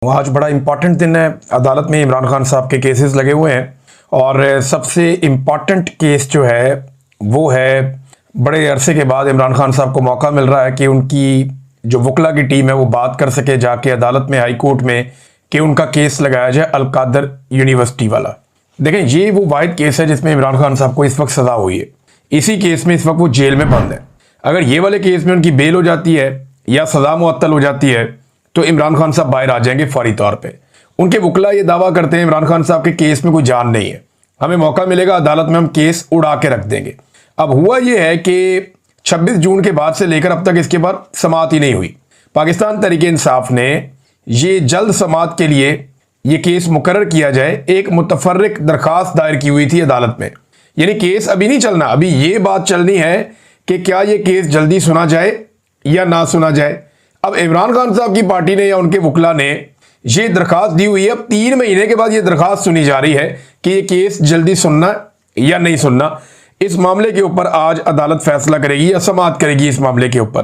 आज बड़ा इम्पॉर्टेंट दिन है। अदालत में इमरान खान साहब के केसेस लगे हुए हैं और सबसे इम्पॉर्टेंट केस जो है वो है बड़े अरसे के बाद इमरान खान साहब को मौका मिल रहा है कि उनकी जो वकला की टीम है वो बात कर सके जाके अदालत में, हाई कोर्ट में, कि उनका केस लगाया जाए अल-कादर यूनिवर्सिटी वाला। देखें, ये वो वाहिद केस है जिसमें इमरान खान साहब को इस वक्त सज़ा हुई है। इसी केस में इस वक्त वो जेल में बंद है। अगर ये वाले केस में उनकी बेल हो जाती है या सज़ा मुअत्तल हो जाती है तो इमरान खान साहब बाहर आ जाएंगे फौरी तौर पे। उनके वकला ये दावा करते हैं इमरान खान साहब के केस में कोई जान नहीं है, हमें मौका मिलेगा अदालत में, हम केस उड़ा के रख देंगे। अब हुआ ये है कि 26 जून के बाद से लेकर अब तक इसके बाद समाअत ही नहीं हुई। पाकिस्तान तहरीक इंसाफ ने ये जल्द समाअत के लिए ये केस मुकर्रर किया जाए एक मुतफर्रिक दरखास्त दायर की हुई थी अदालत में। यानी केस अभी नहीं चलना, अभी ये बात चलनी है कि क्या ये केस जल्दी सुना जाए या ना सुना जाए। अब इमरान खान साहब की पार्टी ने या उनके वकला ने ये दरखास्त दी हुई है, अब 3 महीने के बाद ये दरखास्त सुनी जा रही है कि ये केस जल्दी सुनना या नहीं सुनना। इस मामले के ऊपर आज अदालत फैसला करेगी या समाअत करेगी इस मामले के ऊपर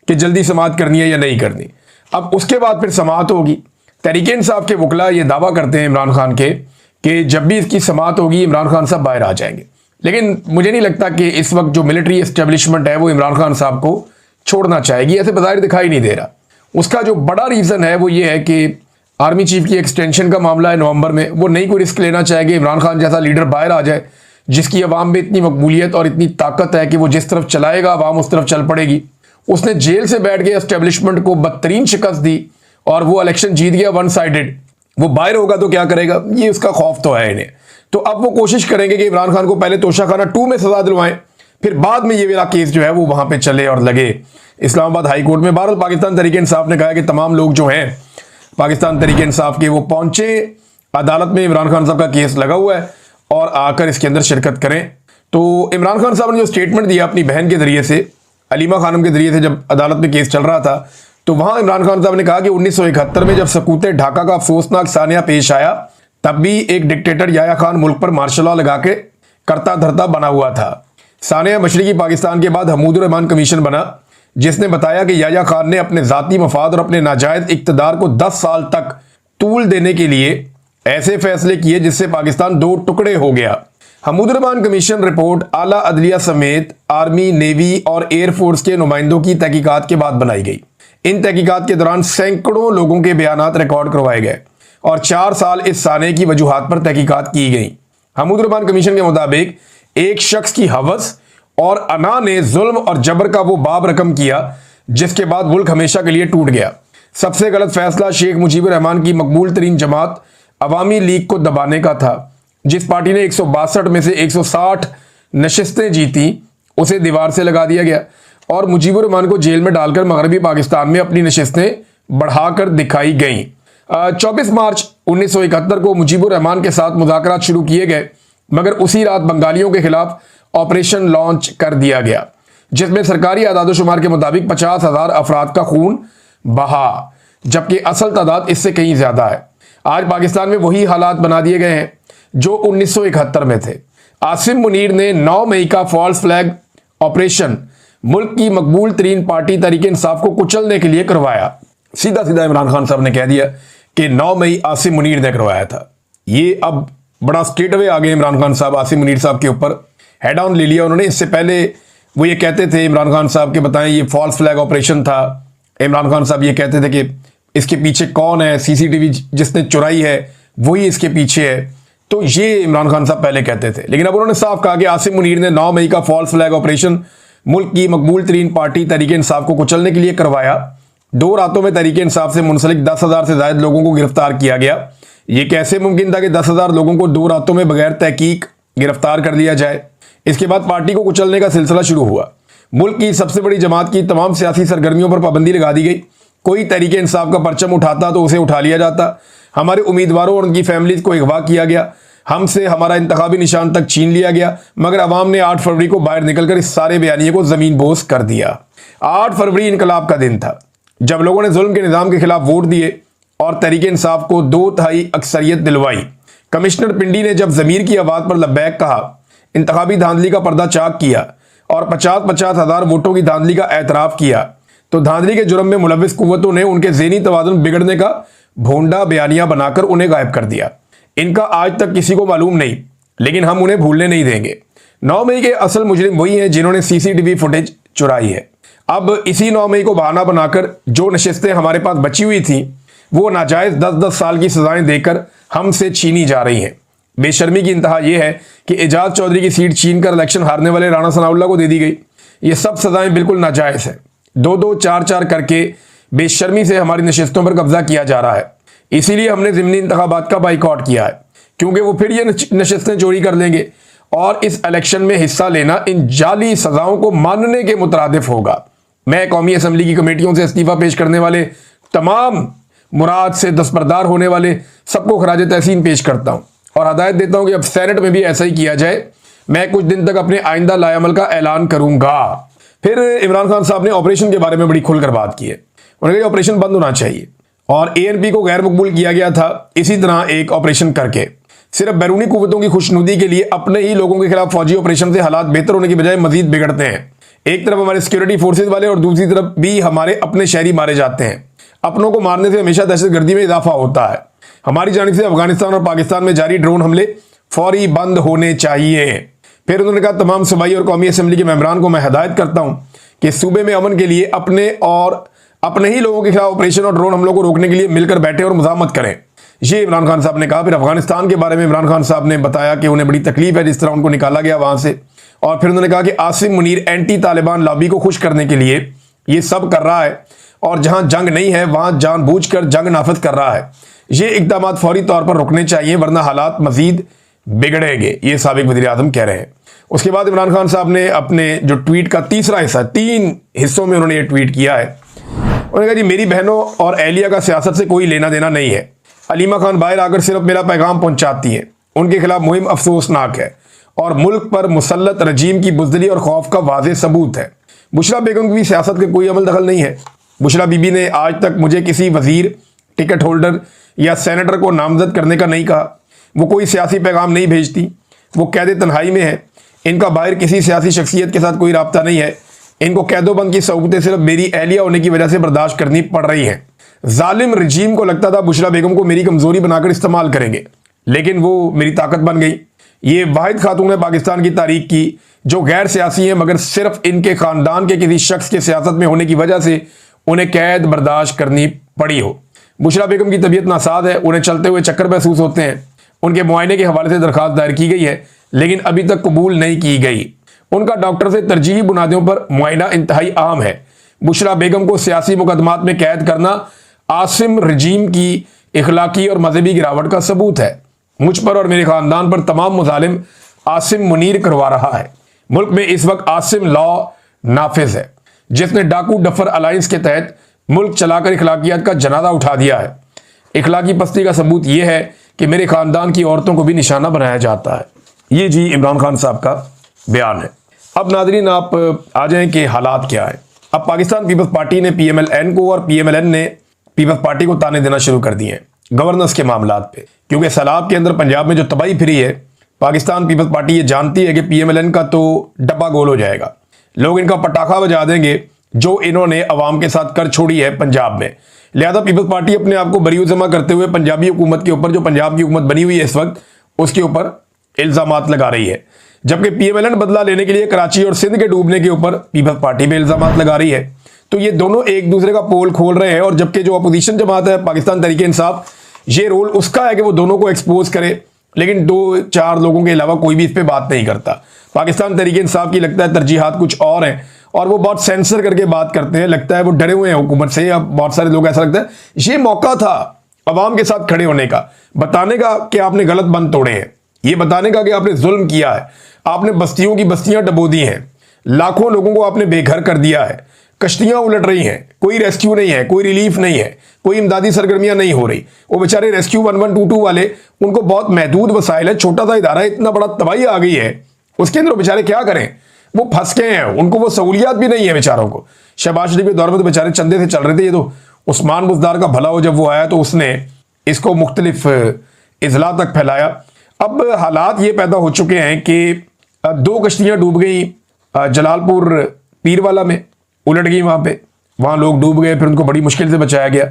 कि जल्दी समाअत करनी है या नहीं करनी। अब उसके बाद फिर समाअत होगी। तहरीक इंसाफ के वकला ये दावा करते हैं इमरान खान के कि जब भी इसकी समाअत होगी इमरान खान साहब बाहर आ जाएंगे। लेकिन मुझे नहीं लगता कि इस वक्त जो मिलिट्री एस्टेब्लिशमेंट है वो इमरान खान साहब को छोड़ना चाहेगी, ऐसे बज़ाहिर दिखाई नहीं दे रहा। उसका जो बड़ा रीज़न है वो ये है कि आर्मी चीफ की एक्सटेंशन का मामला है नवंबर में, वो नहीं कोई रिस्क लेना चाहेंगे इमरान खान जैसा लीडर बाहर आ जाए जिसकी अवाम में इतनी मकबूलियत और इतनी ताकत है कि वो जिस तरफ चलाएगा अवाम उस तरफ चल पड़ेगी। उसने जेल से बैठ के एस्टेब्लिशमेंट को बदतरीन शिकस्त दी और वो इलेक्शन जीत गया वन साइडेड। वो बाहर होगा तो क्या करेगा, ये उसका खौफ तो है इन्हें। तो अब वो कोशिश करेंगे कि इमरान खान को पहले तोशाखाना 2 में सजा दिलवाएं, फिर बाद में ये वाला केस जो है वो वहां पे चले और लगे इस्लामाबाद हाई कोर्ट में। बहरहाल पाकिस्तान तहरीक इंसाफ ने कहा कि तमाम लोग जो हैं पाकिस्तान तहरीक इंसाफ के वो पहुंचे अदालत में, इमरान खान साहब का केस लगा हुआ है और आकर इसके अंदर शिरकत करें। तो इमरान खान साहब ने जो स्टेटमेंट दिया अपनी बहन के जरिए से, अलीमा खानम के जरिए से, जब अदालत में केस चल रहा था तो वहां इमरान खान साहब ने कहा कि 1971 में जब सकूत ढाका का अफसोसनाक सानिया पेश आया तब भी एक डिक्टेटर याया खान मुल्क पर मार्शल लॉ लगा के करता धरता बना हुआ था। सानिया मशरकी पाकिस्तान के बाद हमूदुर रहमान कमीशन बना जिसने बताया कि याया खान ने अपने जाती मफाद और अपने नाजायज इक्तदार को 10 साल तक तूल देने के लिए ऐसे फैसले किए जिससे पाकिस्तान 2 टुकड़े हो गया। हमूदुर रहमान कमीशन रिपोर्ट आला अदलिया समेत आर्मी, नेवी और एयरफोर्स के नुमाइंदों की तहकीकात के बाद बनाई गई। इन तहकीकात के दौरान सैकड़ों लोगों के बयानात रिकॉर्ड करवाए गए और 4 साल इस साने की वजूहात पर तहकीकात की गई। हमूदुर रहमान कमीशन के मुताबिक एक शख्स की हवस और अना ने जुल्म और जबर का वो बाब रकम किया जिसके बाद मुल्क हमेशा के लिए टूट गया। सबसे गलत फैसला शेख मुजीबुर रहमान की मकबूल तरीन जमात अवामी लीग को दबाने का था। जिस पार्टी ने 162 में से 160 नशिस्तें जीती उसे दीवार से लगा दिया गया और मुजीबुर रहमान को जेल में डालकर मगरबी पाकिस्तान में अपनी नशिस्तें बढ़ाकर दिखाई गईं। 24 मार्च 1971 को मुजीबुर रहमान के साथ मुज़ाकरात शुरू किए गए मगर उसी रात बंगालियों के खिलाफ ऑपरेशन लॉन्च कर दिया गया जिसमें सरकारी आदादोशुमार के मुताबिक 50,000 अफराद का खून बहा, जबकि असल तादाद इससे कहीं ज्यादा है। आज पाकिस्तान में वही हालात बना दिए गए हैं जो 1971 में थे। आसिम मुनीर ने 9 मई का फॉल्स फ्लैग ऑपरेशन मुल्क की मकबूल तरीन पार्टी तहरीक इंसाफ को कुचलने के लिए करवाया। सीधा सीधा इमरान खान साहब ने कह दिया कि 9 मई आसिम मुनीर ने करवाया था। ये अब बड़ा स्ट्रेट अवे आ गए इमरान खान साहब आसिम मुनीर साहब के ऊपर, हेड ऑन ले लिया उन्होंने। इससे पहले वो ये कहते थे इमरान खान साहब के, बताएं ये फॉल्स फ्लैग ऑपरेशन था। इमरान खान साहब ये कहते थे कि इसके पीछे कौन है, सीसीटीवी जिसने चुराई है वही इसके पीछे है। तो ये इमरान खान साहब पहले कहते थे, लेकिन अब उन्होंने साफ कहा कि आसिम मुनीर ने 9 मई का फॉल्स फ्लैग ऑपरेशन मुल्क की मकबूल तरीन पार्टी तहरीक इंसाफ को कुचलने के लिए करवाया। 2 रातों में तहरीक इंसाफ से मुंसलिक 10,000 से ज्यादा लोगों को गिरफ्तार किया गया। ये कैसे मुमकिन था कि 10,000 लोगों को 2 रातों में बगैर तहकीक गिरफ्तार कर लिया जाए। इसके बाद पार्टी को कुचलने का सिलसिला शुरू हुआ। मुल्क की सबसे बड़ी जमात की तमाम सियासी सरगर्मियों पर पाबंदी लगा दी गई। कोई तहरीक इंसाफ का परचम उठाता तो उसे उठा लिया जाता। हमारे उम्मीदवारों और उनकी फैमिलीज को अगवा किया गया, हमसे हमारा इंतखाबी निशान तक छीन लिया गया। मगर अवाम ने 8 फरवरी को बाहर निकलकर इस सारे बयानिए को जमीन बोस कर दिया। 8 फरवरी इनकलाब का दिन था जब लोगों ने जुल्म के निज़ाम के खिलाफ वोट दिए और तहरीक इंसाफ को 2/3 अक्सरियत दिलवाई। कमिश्नर पिंडी ने जब ज़मीर की आवाज़ पर लब्बैक कहा, इंतखाबी धांधली का पर्दा चाक किया और 50-50 हज़ार वोटों की धांधली का एतराफ़ किया तो धांधली के जुर्म में मुलविस कुव्वतों ने उनके ज़हनी तवाज़ुन बिगड़ने का भोंडा बयानियां बनाकर उन्हें गायब कर दिया। इनका आज तक किसी को मालूम नहीं, लेकिन हम उन्हें भूलने नहीं देंगे। 9 मई के असल मुजरिम वही हैं जिन्होंने सीसीटीवी फुटेज चुराई है। अब इसी 9 मई को बहाना बनाकर जो नशिस्तें हमारे पास बची हुई थी वो नाजायज 10-10 साल की सजाएं देकर हमसे छीनी जा रही हैं। बेशर्मी की इंतहा यह है कि एजाज चौधरी की सीट छीन कर इलेक्शन हारने वाले राणा सनाउल्लाह को दे दी गई। ये सब सजाएं बिल्कुल नाजायज है। 2-2, 4-4 करके बेशर्मी से हमारी नशिस्तों पर कब्जा किया जा रहा है। इसीलिए हमने ज़िमनी इंतखाबात का बाइकआउट किया है, क्योंकि वो फिर ये नशिस्तें चोरी कर लेंगे और इस इलेक्शन में हिस्सा लेना इन जाली सजाओं को मानने के मुतरादिफ होगा। मैं कौमी असम्बली की कमेटियों से इस्तीफा पेश करने वाले तमाम मुराद से दस्तबरदार होने वाले सबको खराज तहसीन पेश करता हूं और हदायत देता हूं कि अब सेनेट में भी ऐसा ही किया जाए। मैं कुछ दिन तक अपने आइंदा लाएअमल का ऐलान करूंगा। फिर इमरान खान साहब ने ऑपरेशन के बारे में बड़ी खुलकर बात की है। उन्होंने कहा ऑपरेशन बंद होना चाहिए और ANP को गैर मकबूल किया गया था इसी तरह एक ऑपरेशन करके सिर्फ बैरूनी कुव्वतों की खुशनुदी के लिए अपने ही लोगों के खिलाफ फौजी ऑपरेशन से हालात बेहतर होने की बजाय मजीद बिगड़ते हैं। एक तरफ हमारे सिक्योरिटी फोर्सेज वाले और दूसरी तरफ भी हमारे अपने शहरी मारे जाते हैं। अपनों को मारने से हमेशा दहशतगर्दी में इजाफा होता है। हमारी जानिब से अफगानिस्तान और पाकिस्तान में जारी ड्रोन हमले फौरी बंद होने चाहिए। फिर उन्होंने कहा तमाम सूबाई और कौमी असम्बली के मेंबरान को मैं हदायत करता हूं कि सूबे में अमन के लिए अपने और अपने ही लोगों के खिलाफ ऑपरेशन और ड्रोन हमलों को रोकने के लिए मिलकर बैठे और मुजामत करें। ये इमरान खान साहब ने कहा। फिर अफगानिस्तान के बारे में इमरान खान साहब ने बताया कि उन्हें बड़ी तकलीफ है जिस तरह उनको निकाला गया वहां से। और फिर उन्होंने कहा कि आसिम मुनीर एंटी तालिबान लॉबी को खुश करने के लिए ये सब कर रहा है और जहां जंग नहीं है वहां जानबूझकर जंग नाफिज कर रहा है। ये इकदाम फौरी तौर पर रुकने चाहिए वरना हालात मजीद बिगड़ेंगे, ये साबिक वज़ीर आज़म कह रहे हैं। उसके बाद इमरान खान साहब ने अपने जो ट्वीट का तीसरा हिस्सा, 3 हिस्सों में उन्होंने ये ट्वीट किया है। उन्होंने कहा जी मेरी बहनों और अहलिया का सियासत से कोई लेना देना नहीं है। अलीमा खान बाहर आकर सिर्फ मेरा पैगाम पहुंचाती है। उनके खिलाफ मुहिम अफसोसनाक है और मुल्क पर मुसल्लत रजीम की बुज़दिली और खौफ का वाज़ेह सबूत है। बुशरा बेगम की भी सियासत का कोई अमल दखल नहीं है। बुशरा बीबी ने आज तक मुझे किसी वजीर, टिकट होल्डर या सेनेटर को नामजद करने का नहीं कहा। वो कोई सियासी पैगाम नहीं भेजती। वो कैद तन्हाई में है। इनका बाहर किसी सियासी शख्सियत के साथ कोई रब्ता नहीं है। इनको कैदोबंद की सऊबतें सिर्फ मेरी अहलिया होने की वजह से बर्दाश्त करनी पड़ रही हैं। जालिम रजीम को लगता था बुशरा बेगम को मेरी कमजोरी बनाकर इस्तेमाल करेंगे, लेकिन वो मेरी ताकत बन गई। ये वाहिद खातून है पाकिस्तान की तारीख की जो गैर सियासी है, मगर सिर्फ इनके खानदान के किसी शख्स के सियासत में होने की वजह से उन्हें कैद बर्दाश्त करनी पड़ी हो। बुशरा बेगम की तबीयत नासाज है। उन्हें चलते हुए चक्कर महसूस होते हैं। उनके मुआयने के हवाले से दरखास्त दायर की गई है, लेकिन अभी तक कबूल नहीं की गई। उनका डॉक्टर से तरजीही बुनियादों पर मुआयना इंतहाई अहम है। बुशरा बेगम को सियासी मुकदमात में कैद करना आसिम रजीम की इखलाकी और मजहबी गिरावट का सबूत है। मुझ पर और मेरे खानदान पर तमाम मुजालिम आसिम मुनीर करवा रहा है। मुल्क में इस वक्त आसिम लॉ नाफिज है, जिसने डाकू डफर अलायंस के तहत मुल्क चलाकर इखलाकियात का जनाजा उठा दिया है। इखलाकी पस्ती का सबूत यह है कि मेरे खानदान की औरतों को भी निशाना बनाया जाता है। ये जी इमरान खान साहब का बयान है। अब नाजरीन आप आ जाएं कि हालात क्या है। अब पाकिस्तान पीपल्स पार्टी ने PMLN को और PMLN ने पीपल्स पार्टी को ताने देना शुरू कर दिए हैं गवर्नेंस के मामलात पे, क्योंकि सैलाब के अंदर पंजाब में जो तबाही फिरी है, पाकिस्तान पीपल्स पार्टी ये जानती है कि PMLN का तो डब्बा गोल हो जाएगा। लोग इनका पटाखा बजा देंगे जो इन्होंने अवाम के साथ कर छोड़ी है पंजाब में। लिहाजा पीपल्स पार्टी अपने आप को बरी जमा करते हुए पंजाबी हुकूमत के ऊपर, जो पंजाब की हुकूमत बनी हुई है इस वक्त, उसके ऊपर इल्जामात लगा रही है। जबकि PMLN बदला लेने के लिए कराची और सिंध के डूबने के ऊपर पीपल्स पार्टी पे इल्जामात लगा रही है। तो ये दोनों एक दूसरे का पोल खोल रहे हैं। और जबकि जो अपोजिशन जमात है पाकिस्तान तहरीक इंसाफ, ये रोल उसका है कि वो दोनों को एक्सपोज करे, लेकिन 2-4 लोगों के अलावा कोई भी इस पर बात नहीं करता। पाकिस्तान तहरीक इंसाफ की लगता है तरजीहात कुछ और हैं और वो बहुत सेंसर करके बात करते हैं। लगता है वो डरे हुए हैं हुकूमत से, या बहुत सारे लोग ऐसा लगता है ये मौका था अवाम के साथ खड़े होने का, बताने का कि आपने गलत बंद तोड़े हैं, ये बताने का कि आपने जुल्म किया है, आपने बस्तियों की बस्तियां डबो दी हैं, लाखों लोगों को आपने बेघर कर दिया है, कश्तियां उलट रही हैं, कोई रेस्क्यू नहीं है, कोई रिलीफ नहीं है, कोई इमदादी सरगर्मियां नहीं हो रही। वो बेचारे रेस्क्यू 1122 वाले, उनको बहुत महदूद वसाइल है, छोटा सा इदारा है, इतना बड़ा तबाही आ गई है, उसके अंदर बेचारे क्या करें, वो फंस गए हैं, उनको वो सहूलियात भी नहीं है बेचारों को। शहबाज शरीफ के दौर में तो बेचारे चंदे से चल रहे थे। ये तो उस्मान बुज़दार का भला हो, जब वो आया तो उसने इसको मुख्तलिफ इजला तक फैलाया। अब हालात ये पैदा हो चुके हैं कि 2 कश्तियां डूब गई जलालपुर पीरवाला में, उलट गई वहां पे, वहां लोग डूब गए, फिर उनको बड़ी मुश्किल से बचाया गया।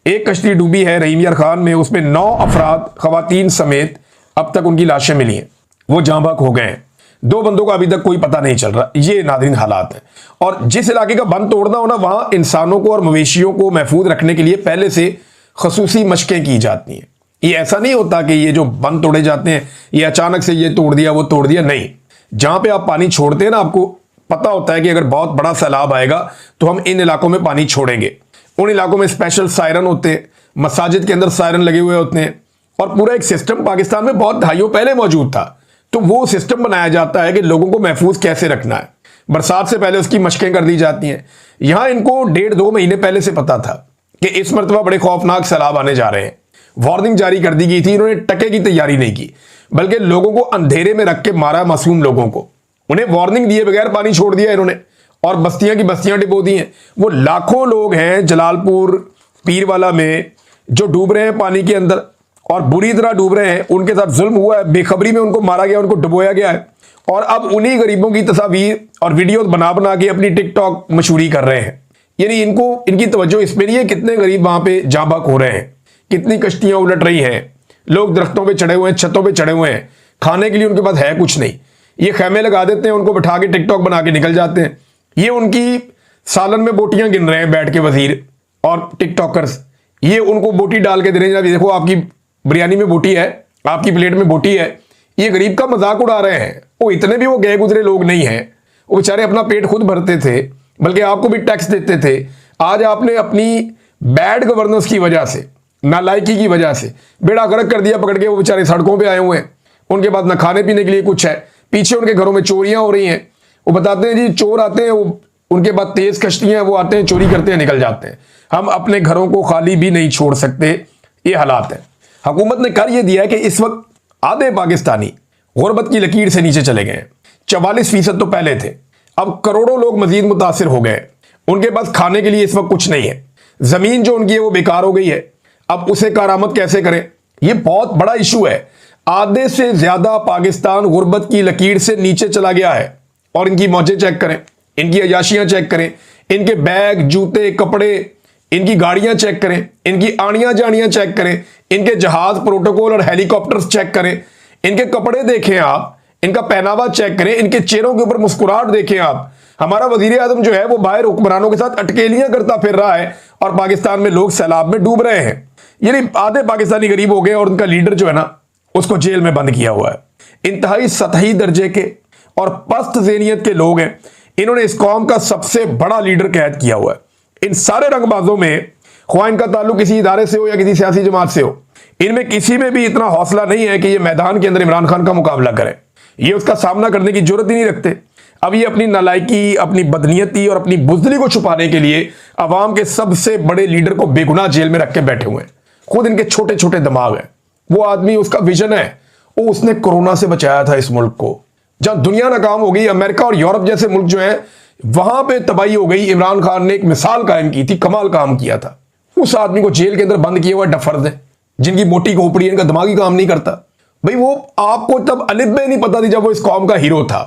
एक कश्ती डूबी है रहीम यार खान में, उसमें 9 अफराद खवातीन समेत अब तक उनकी लाशें मिली हैं, वो जाँ बहक हो गए हैं। 2 बंदों का अभी तक कोई पता नहीं चल रहा। ये नाज़रीन हालात हैं। और जिस इलाके का बंद तोड़ना हो ना, वहां इंसानों को और मवेशियों को महफूज रखने के लिए पहले से खसूसी मशकें की जाती हैं। ये ऐसा नहीं होता कि ये जो बंद तोड़े जाते हैं ये अचानक से ये तोड़ दिया वो तोड़ दिया, नहीं। जहां पे आप पानी छोड़ते हैं ना, आपको पता होता है कि अगर बहुत बड़ा सैलाब आएगा तो हम इन इलाकों में पानी छोड़ेंगे। उन इलाकों में स्पेशल सायरन होते हैं, मसाजिद के अंदर सायरन लगे हुए होते हैं, और पूरा एक सिस्टम पाकिस्तान में बहुत दहाइयों पहले मौजूद था। तो वो सिस्टम बनाया जाता है कि लोगों को महफूज कैसे रखना है। बरसात से पहले उसकी मशकें कर दी जाती हैं। यहां इनको 1.5-2 महीने पहले से पता था कि इस मरतबा बड़े खौफनाक सैलाब आने जा रहे हैं। वार्निंग जारी कर दी गई थी। इन्होंने टके की तैयारी नहीं की, बल्कि लोगों को अंधेरे में रख के मारा, मासूम लोगों को। उन्हें वार्निंग दिए बगैर पानी छोड़ दिया इन्होंने, और बस्तियां की बस्तियां डिबो दी हैं। वो लाखों लोग हैं जलालपुर पीरवाला में जो डूब रहे हैं पानी के अंदर, और बुरी तरह डूब रहे हैं। उनके साथ जुल्म हुआ है, बेखबरी में उनको मारा गया, उनको डुबोया गया है। और अब उन्हीं गरीबों की तस्वीर और वीडियो बना बना के अपनी टिकटॉक मशहूरी कर रहे हैं। यानी इनको, इनकी तवज्जो इस पे नहीं है कितने गरीब वहां पे जाँ बहक हो रहे हैं, कितनी कश्तियां उलट रही हैं, लोग दरख्तों पे चढ़े हुए हैं, छतों पे चढ़े हुए हैं, खाने के लिए उनके पास है कुछ नहीं। ये खेमे लगा देते हैं, उनको बिठा के टिकटॉक बना के निकल जाते हैं। ये उनकी सालन में बोटियां गिन रहे हैं बैठ के वजीर और टिकटॉकर्स। ये उनको बोटी डाल के दे रहे हैं, देखो आपकी बिरयानी में बोटी है, आपकी प्लेट में बोटी है। ये गरीब का मजाक उड़ा रहे हैं। वो इतने भी वो गए गुजरे लोग नहीं हैं, वो बेचारे अपना पेट खुद भरते थे, बल्कि आपको भी टैक्स देते थे। आज आपने अपनी बैड गवर्नेंस की वजह से, नालायकी की वजह से बेड़ा गर्क कर दिया पकड़ के। वो बेचारे सड़कों पे आए हुए हैं, उनके पास ना खाने पीने के लिए कुछ है। पीछे उनके घरों में चोरियां हो रही हैं। वो बताते हैं जी चोर आते हैं, वो उनके पास तेज कश्तियां, वो आते हैं चोरी करते हैं निकल जाते हैं। हम अपने घरों को खाली भी नहीं छोड़ सकते। ये हालात है। हुकूमत ने कर ये दिया है कि इस वक्त आधे पाकिस्तानी गुर्बत की लकीर से नीचे चले गए। 44% तो पहले थे, अब करोड़ों लोग मजीद मुतासिर हो गए। उनके पास खाने के लिए इस वक्त कुछ नहीं है। जमीन जो उनकी है वो बेकार हो गई है। अब उसे कारामत कैसे करें, ये बहुत बड़ा इशू है। आधे से ज्यादा पाकिस्तान गुर्बत की लकीर से नीचे चला गया है। और इनकी मौजें चेक करें, इनकी अयाशियां चेक करें, इनके बैग, जूते, कपड़े, इनकी गाड़ियां चेक करें, इनकी आनियां जानियां चेक करें, इनके जहाज, प्रोटोकॉल और हेलीकॉप्टर्स चेक करें, इनके कपड़े देखें आप, इनका पहनावा चेक करें, इनके चेहरों के ऊपर मुस्कुराहट देखें आप। हमारा वजीर आजम जो है वो बाहर हुक्मरानों के साथ अटकेलियां करता फिर रहा है, और पाकिस्तान में लोग सैलाब में डूब रहे हैं। यानी आधे पाकिस्तानी गरीब हो गए, और उनका लीडर जो है ना उसको जेल में बंद किया हुआ है। इंतहाई सतही दर्जे के और पस्त ज़हनियत के लोग हैं। इन्होंने इस कौम का सबसे बड़ा लीडर कैद किया हुआ है। इन सारे रंगबाजों में, ख्वाह इनका ताल्लुक किसी इदारे से हो या किसी सियासी जमात से हो, इनमें किसी में भी इतना हौसला नहीं है कि ये मैदान के अंदर इमरान खान का मुकाबला करें। ये उसका सामना करने की जरूरत ही नहीं रखते। अब ये अपनी नालायकी, अपनी बदनीयती और अपनी बुजदली को छुपाने के लिए अवाम के सबसे बड़े लीडर को बेगुनाह जेल में रख के बैठे हुए हैं। खुद इनके छोटे छोटे दिमाग है। वो आदमी, उसका विजन है, वो उसने कोरोना से बचाया था इस मुल्क को। जहां दुनिया नाकाम हो गई, अमेरिका और यूरोप जैसे मुल्क जो है वहां पे तबाही हो गई, इमरान खान ने एक मिसाल कायम की थी, कमाल काम किया था। उस आदमी को जेल के अंदर बंद किया हुआ डफर्द है, जिनकी मोटी खोपड़ी, इनका दिमाग ही काम नहीं करता। भाई वो आपको तब अलिफ बे नहीं पता थी जब वो इस कौम का हीरो था।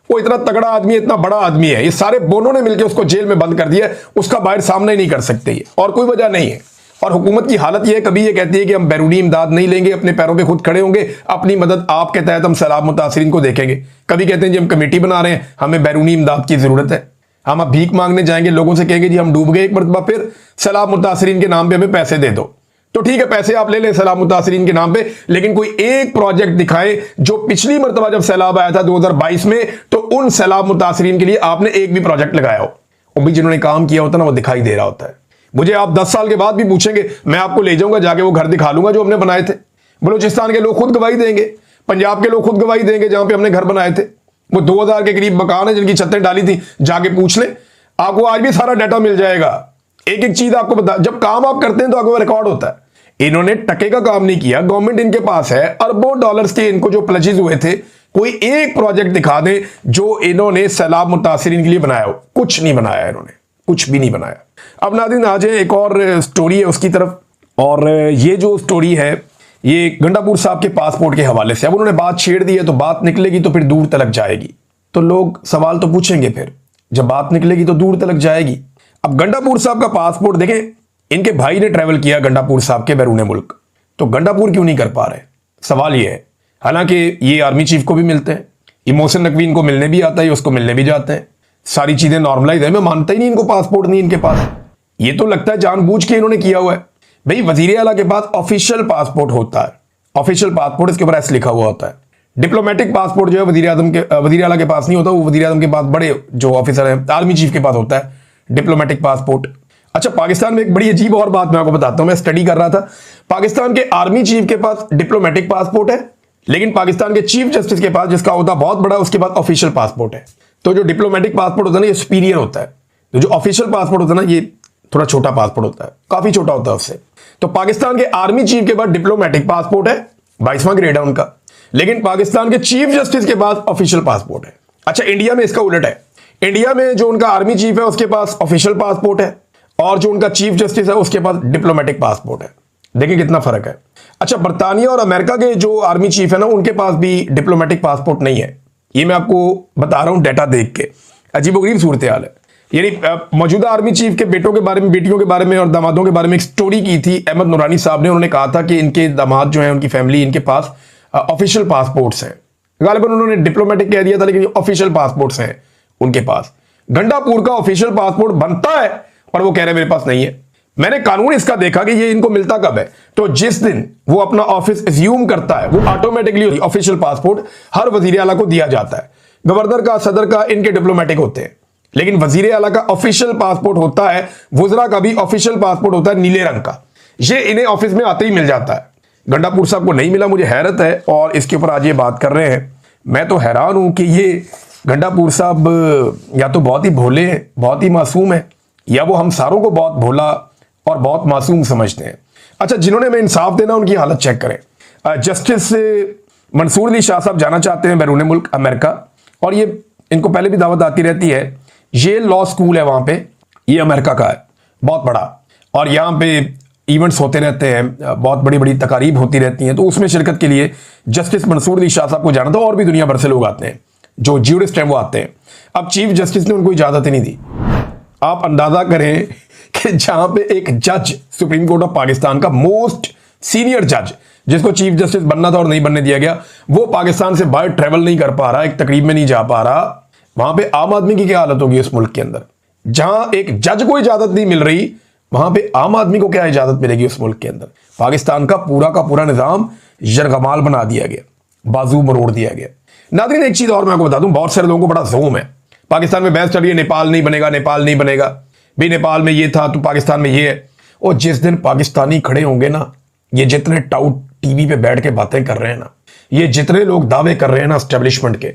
वो इतना तगड़ा आदमी है, इतना बड़ा आदमी है। ये सारे बोनों ने मिलकर उसको जेल में बंद कर दिया, उसका बाहर सामना ही नहीं कर सकते ये, और कोई वजह नहीं है। और हुकूमत की हालत यह है, कभी ये कहती है कि हम बैरूनी इमदाद नहीं लेंगे, अपने पैरों पे खुद खड़े होंगे, अपनी मदद आपके तहत हम सैलाब मुतासरीन को देखेंगे। कभी कहते हैं जी हम कमेटी बना रहे हैं, हमें बैरूनी इमदाद की जरूरत है, हम अब भीख मांगने जाएंगे, लोगों से कहेंगे जी हम डूब गए एक मरतबा, फिर सैलाब मुतासरीन के नाम पे हमें पैसे दे दो। तो ठीक है, पैसे आप ले लें सैलाब मुतासरीन के नाम पे, लेकिन कोई एक प्रोजेक्ट दिखाएं जो पिछली मरतबा जब सैलाब आया था 2022 में, तो उन सैलाब मुतासरीन के लिए आपने एक भी प्रोजेक्ट लगाया हो। और भी जिन्होंने काम किया होता ना वो दिखाई दे रहा होता है। मुझे आप 10 साल के बाद भी पूछेंगे, मैं आपको ले जाऊंगा, जाके वो घर दिखा लूंगा जो हमने बनाए थे। बलूचिस्तान के लोग खुद गवाही देंगे, पंजाब के लोग खुद गवाही देंगे, जहां पे हमने घर बनाए थे। वो 2000 के करीब मकान है जिनकी छतें डाली थी, जाके पूछ लें, आपको आज भी सारा डाटा मिल जाएगा। एक एक चीज आपको बता, जब काम आप करते हैं तो आपको रिकॉर्ड होता है। इन्होंने टके का काम नहीं किया, गवर्नमेंट इनके पास है, अरबों डॉलर्स के इनको जो प्लेजेस हुए थे, कोई एक प्रोजेक्ट दिखा दें जो इन्होंने सैलाब मुतासरीन के लिए बनाया हो। कुछ नहीं बनाया इन्होंने, कुछ भी नहीं बनाया। अब नाज़रीन आ जाए एक और स्टोरी है उसकी तरफ, और ये जो स्टोरी है ये गंडापुर साहब के पासपोर्ट के हवाले से। अब उन्होंने बात छेड़ दी है तो बात निकलेगी तो फिर दूर तलक जाएगी, तो लोग सवाल तो पूछेंगे, फिर जब बात निकलेगी तो दूर तलक जाएगी। अब गंडापुर साहब का पासपोर्ट देखें, इनके भाई ने ट्रैवल किया गंडापुर साहब के बैरून मुल्क, तो गंडापुर क्यों नहीं कर पा रहे? सवाल ये है। हालांकि ये आर्मी चीफ को भी मिलते हैं, ये मोहसिन नकवी इनको मिलने भी आता है, उसको मिलने भी जाते हैं, सारी चीजें नॉर्मलाइज है। मैं मानता ही नहीं इनको पासपोर्ट नहीं इनके पास। ये तो लगता है जानबूझ के इन्होंने किया हुआ है। भाई वजीर आला के पास ऑफिशियल पासपोर्ट होता है, ऑफिशियल पासपोर्ट, इसके ऊपर एस लिखा हुआ होता है। डिप्लोमेटिक पासपोर्ट जो है वजीर आला के पास नहीं होता, वो वजीर आजम के पास बड़े जो ऑफिसर है आर्मी चीफ के पास होता है डिप्लोमेटिक पासपोर्ट। अच्छा, पाकिस्तान में एक बड़ी अजीब और बात मैं आपको बताता हूं, मैं स्टडी कर रहा था। पाकिस्तान के आर्मी चीफ के पास डिप्लोमेटिक पासपोर्ट है, लेकिन पाकिस्तान के चीफ जस्टिस के पास, जिसका होता बहुत बड़ा, उसके पास ऑफिशियल पासपोर्ट है। तो जो डिप्लोमेटिक पासपोर्ट होता है ना, ये सुपीरियर होता है। तो जो ऑफिशियल पासपोर्ट होता है ना, ये थोड़ा छोटा पासपोर्ट होता है, काफी छोटा होता है उससे। तो पाकिस्तान के आर्मी चीफ के पास डिप्लोमेटिक पासपोर्ट है, 22वां ग्रेड है उनका, लेकिन पाकिस्तान के चीफ जस्टिस के पास ऑफिशियल पासपोर्ट है। अच्छा, इंडिया में इसका उलट है। इंडिया में जो उनका आर्मी चीफ है उसके पास ऑफिशियल पासपोर्ट है, और जो उनका चीफ जस्टिस है उसके पास डिप्लोमेटिक पासपोर्ट है। देखिए कितना फर्क है। अच्छा, बर्तानिया और अमेरिका के जो आर्मी चीफ है ना, उनके पास भी डिप्लोमेटिक पासपोर्ट नहीं है। ये मैं आपको बता रहा हूं डेटा देख के, अजीबोगरीब सूरत हाल है। यानी मौजूदा आर्मी चीफ के बेटों के बारे में, बेटियों के बारे में और दामादों के बारे में एक स्टोरी की थी अहमद नूरानी साहब ने। उन्होंने कहा था कि इनके दामाद जो है, उनकी फैमिली, इनके पास ऑफिशियल पासपोर्ट्स हैं। गालिबन उन्होंने डिप्लोमेटिक कह दिया था, लेकिन ऑफिशियल पासपोर्ट्स हैं उनके पास। गंडापुर का ऑफिशियल पासपोर्ट बनता है, पर वो कह रहे मेरे पास नहीं है। मैंने कानून इसका देखा कि ये इनको मिलता कब है, तो जिस दिन वो अपना ऑफिस एज्यूम करता है, वो ऑटोमेटिकली ऑफिशियल पासपोर्ट हर वजीर आला को दिया जाता है। गवर्नर का, सदर का, इनके डिप्लोमेटिक होते हैं, लेकिन वजीर आला का ऑफिशियल पासपोर्ट होता है, वुजरा का भी ऑफिशियल पासपोर्ट होता है नीले रंग का। ये इन्हें ऑफिस में आते ही मिल जाता है। गंडापुर साहब को नहीं मिला, मुझे हैरत है, और इसके ऊपर आज ये बात कर रहे हैं। मैं तो हैरान हूं कि ये गंडापुर साहब या तो बहुत ही भोले हैं, बहुत ही मासूम है, या वो हम सारों को बहुत भोला और बहुत मासूम समझते हैं। अच्छा, जिन्होंने हमें इंसाफ देना, उनकी हालत चेक करें। जस्टिस मंसूर अली शाह साहब जाना चाहते हैं बैरून मुल्क अमेरिका, और ये इनको पहले भी दावत आती रहती है। ये लॉ स्कूल है वहां पे, ये अमेरिका का है, बहुत बड़ा, और यहाँ पे इवेंट्स होते रहते हैं, बहुत बड़ी बड़ी तकारीब होती रहती हैं। तो उसमें शिरकत के लिए जस्टिस मंसूर अली शाह साहब को जाना था, और भी दुनिया भर से लोग आते हैं, जो ज्यूरिस्ट हैं वो आते हैं। अब चीफ जस्टिस ने उनको इजाजत ही नहीं दी। आप अंदाजा करें कि जहां पे एक जज, सुप्रीम कोर्ट ऑफ पाकिस्तान का मोस्ट सीनियर जज, जिसको चीफ जस्टिस बनना था और नहीं बनने दिया गया, वो पाकिस्तान से बाहर ट्रेवल नहीं कर पा रहा, एक तकरीब में नहीं जा पा रहा। वहां पे आम आदमी की क्या हालत होगी इस मुल्क के अंदर? जहां एक जज को इजाजत नहीं मिल रही, वहां पे आम आदमी को क्या इजाजत मिलेगी उस मुल्क के अंदर? पाकिस्तान का पूरा निजाम यरगमाल बना दिया गया, बाजू मरोड़ दिया गया। नाज़रीन, एक चीज और मैं आपको बता दूं, बहुत सारे लोगों को बड़ा जोम है, पाकिस्तान में बहस चल रही है, नेपाल नहीं बनेगा, नेपाल नहीं बनेगा, भी नेपाल में ये था तो पाकिस्तान में ये है। और जिस दिन पाकिस्तानी खड़े होंगे ना, ये जितने टाउट टीवी पे बैठ के बातें कर रहे हैं ना, ये जितने लोग दावे कर रहे हैं ना एस्टेब्लिशमेंट के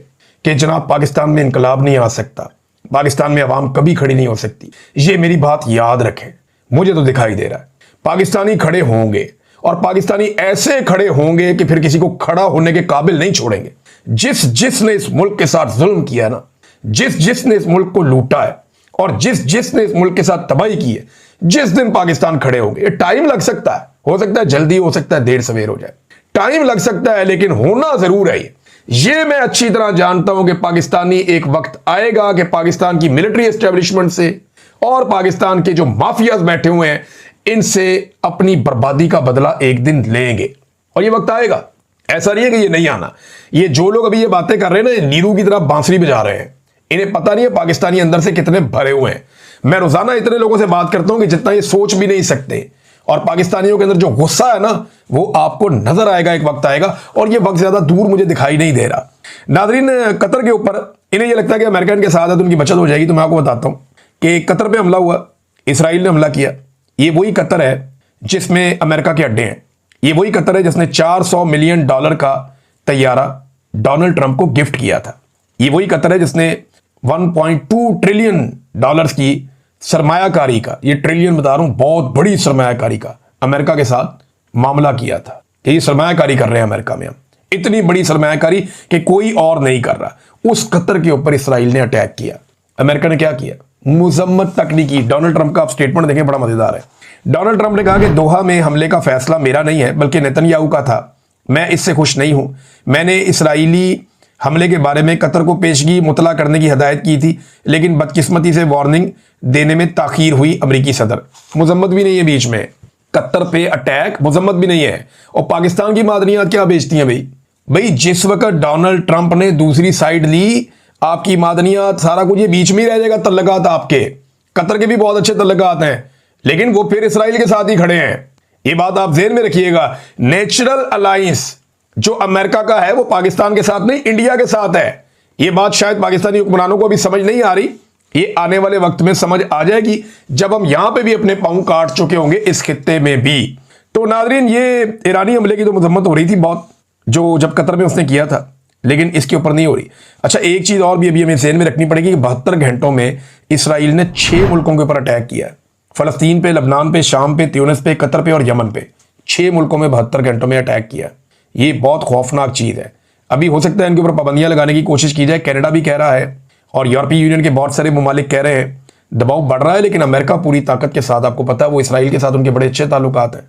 कि जनाब पाकिस्तान में इनकलाब नहीं आ सकता, पाकिस्तान में अवाम कभी खड़ी नहीं हो सकती, ये मेरी बात याद रखें। मुझे तो दिखाई दे रहा है पाकिस्तानी खड़े होंगे, और पाकिस्तानी ऐसे खड़े होंगे कि फिर किसी को खड़ा होने के काबिल नहीं छोड़ेंगे। जिसने इस मुल्क के साथ जुल्म किया ना, जिसने इस मुल्क को लूटा है, और जिसने इस मुल्क के साथ तबाही की है, जिस दिन पाकिस्तान खड़े होंगे, टाइम लग सकता है, हो सकता है जल्दी, हो सकता है देर सवेर हो जाए, टाइम लग सकता है, लेकिन होना जरूर है। ये मैं अच्छी तरह जानता हूं कि पाकिस्तानी एक वक्त आएगा कि पाकिस्तान की मिलिट्री एस्टेब्लिशमेंट से और पाकिस्तान के जो माफियाज बैठे हुए हैं, इनसे अपनी बर्बादी का बदला एक दिन लेंगे, और ये वक्त आएगा। ऐसा नहीं है कि ये नहीं आना। ये जो लोग अभी ये बातें कर रहे हैं ना, नीरू की तरह बांसुरी बजा रहे हैं, इन्हें पता नहीं है पाकिस्तानी अंदर से कितने भरे हुए हैं। मैं रोजाना इतने लोगों से बात करता हूं कि जितना ये सोच भी नहीं सकते, और पाकिस्तानियों के अंदर जो गुस्सा है ना, वो आपको नजर आएगा, एक वक्त आएगा, और ये वक्त ज्यादा दूर मुझे दिखाई नहीं दे रहा। नाजरीन, कतर के ऊपर इन्हें यह लगता है कि अमेरिका के साथ है तो उनकी बचत हो जाएगी। तो मैं आपको बताता हूं कि कतर पे हमला हुआ, इसराइल ने हमला किया। ये वही कतर है जिसमें अमेरिका के अड्डे हैं, ये वही कतर है जिसने $400 मिलियन का तैयारा डोनाल्ड ट्रंप को गिफ्ट किया था। ये वही कतर है जिसने $1.2 ट्रिलियन की सरमायाकारी का, ये ट्रिलियन बता रहा हूं, बहुत बड़ी सरमायाकारी का अमेरिका के साथ मामला किया था कि ये सरमायाकारी कर रहे हैं अमेरिका में हम, इतनी बड़ी सरमायाकारी कि कोई और नहीं कर रहा। उस कतर के ऊपर इसराइल ने अटैक किया। अमेरिका ने क्या किया? मुजम्मत तक नहीं की। डोनाल्ड ट्रंप का आप स्टेटमेंट देखें, बड़ा मजेदार है। डोनाल्ड ट्रंप ने कहा कि दोहा में हमले का फैसला मेरा नहीं है, बल्कि नेतन्याहू का था। मैं इससे खुश नहीं हूं। मैंने इसराइली हमले के बारे में कतर को पेशगी मुतला करने की हदायत की थी, लेकिन बदकिस्मती से वार्निंग देने में ताखीर हुई अमेरिकी सदर। मजम्मत भी नहीं है बीच में, कतर पे अटैक मजम्मत भी नहीं है, और पाकिस्तान की मादनियात क्या बेचती हैं भाई जिस वक्त डोनाल्ड ट्रंप ने दूसरी साइड ली, आपकी मादनियात सारा कुछ ये बीच में ही रह जाएगा। तल्लकात आपके, कतर के भी बहुत अच्छे तल्लकात हैं, लेकिन वो फिर इसराइल के साथ ही खड़े हैं। ये बात आप ज़हन में रखिएगा। नेचुरल अलायंस जो अमेरिका का है वो पाकिस्तान के साथ नहीं, इंडिया के साथ है। ये बात शायद पाकिस्तानी हुक्मरानों को अभी समझ नहीं आ रही, ये आने वाले वक्त में समझ आ जाएगी जब हम यहां पे भी अपने पांव काट चुके होंगे इस खित्ते में भी। तो नाजरीन, ये ईरानी हमले की तो मजम्मत हो रही थी बहुत, जो जब कतर में उसने किया था, लेकिन इसके ऊपर नहीं हो रही। अच्छा, एक चीज और भी अभी हमें ज़हन में रखनी पड़ेगी कि 72 घंटों में इसराइल ने 6 मुल्कों के ऊपर अटैक किया है। फलस्तीन पे, लबनान पे, शाम पे, त्यूनिस पे, कतर पे और यमन पे। 6 मुल्कों में 72 घंटों में अटैक किया। ये बहुत खौफनाक चीज है। अभी हो सकता है इनके ऊपर पाबंदियां लगाने की कोशिश की जाए। कनाडा भी कह रहा है और यूरोपीय यूनियन के बहुत सारे ममालिक कह रहे हैं। दबाव बढ़ रहा है, लेकिन अमेरिका पूरी ताकत के साथ, आपको पता है वो इसराइल के साथ उनके बड़े अच्छे ताल्लुकात हैं।